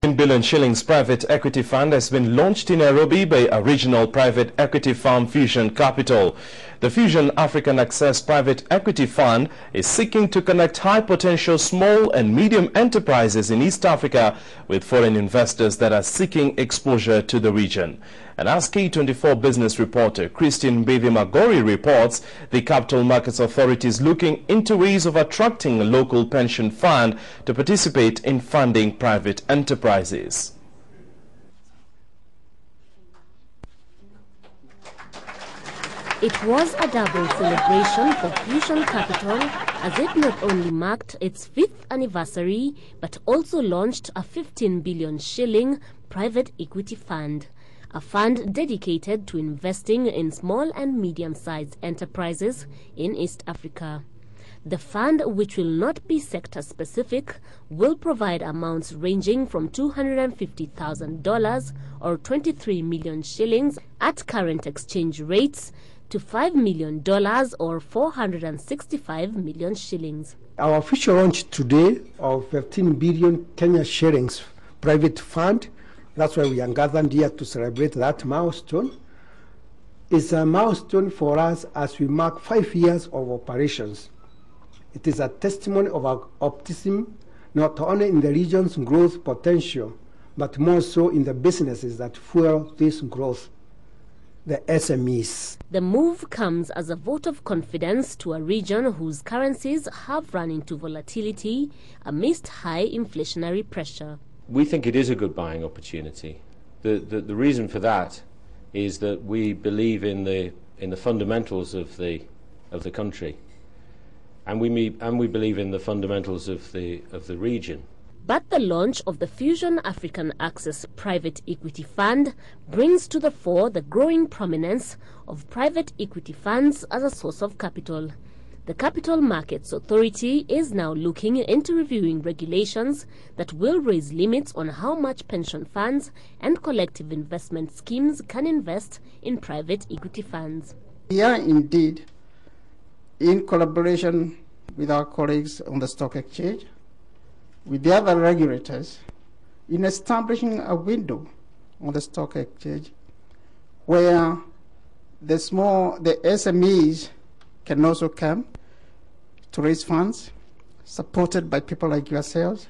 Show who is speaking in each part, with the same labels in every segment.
Speaker 1: 10 billion shillings private equity fund has been launched in Nairobi by a regional private equity firm, Fusion Capital. The Fusion African Access Private Equity Fund is seeking to connect high-potential small and medium enterprises in East Africa with foreign investors that are seeking exposure to the region. And as K24 business reporter Christine Mbithe-Magori reports, the Capital Markets Authority is looking into ways of attracting a local pension fund to participate in funding private enterprises.
Speaker 2: It was a double celebration for Fusion Capital as it not only marked its 5th anniversary but also launched a 15 billion shilling private equity fund, a fund dedicated to investing in small and medium-sized enterprises in East Africa. The fund, which will not be sector-specific, will provide amounts ranging from $250,000 or 23 million shillings at current exchange rates to $5 million or 465 million shillings.
Speaker 3: Our official launch today of 15 billion Kenya shillings private fund, that's why we are gathered here to celebrate that milestone. It's a milestone for us as we mark 5 years of operations. It is a testimony of our optimism, not only in the region's growth potential, but more so in the businesses that fuel this growth, the SMEs.
Speaker 2: The move comes as a vote of confidence to a region whose currencies have run into volatility amidst high inflationary pressure.
Speaker 4: We think it is a good buying opportunity. The reason for that is that we believe in the fundamentals of the country, and we believe in the fundamentals of the region.
Speaker 2: But the launch of the Fusion African Access Private Equity Fund brings to the fore the growing prominence of private equity funds as a source of capital. The Capital Markets Authority is now looking into reviewing regulations that will raise limits on how much pension funds and collective investment schemes can invest in private equity funds.
Speaker 5: We are indeed in collaboration with our colleagues on the stock exchange, with the other regulators, in establishing a window on the stock exchange where the SMEs can also come to raise funds supported by people like yourselves,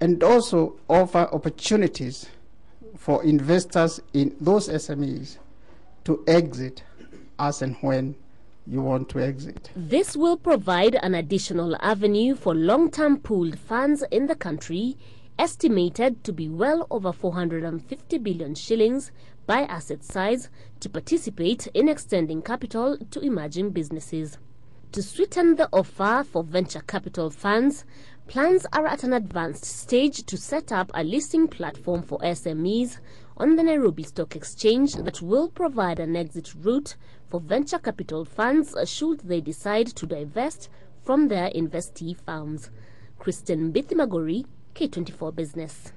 Speaker 5: and also offer opportunities for investors in those SMEs to exit as and when you want to exit.
Speaker 2: This will provide an additional avenue for long-term pooled funds in the country, estimated to be well over 450 billion shillings by asset size, to participate in extending capital to emerging businesses. To sweeten the offer for venture capital funds, plans are at an advanced stage to set up a listing platform for SMEs on the Nairobi Stock Exchange that will provide an exit route for venture capital funds should they decide to divest from their investee firms. Christine Mbithe-Magori, K24 Business.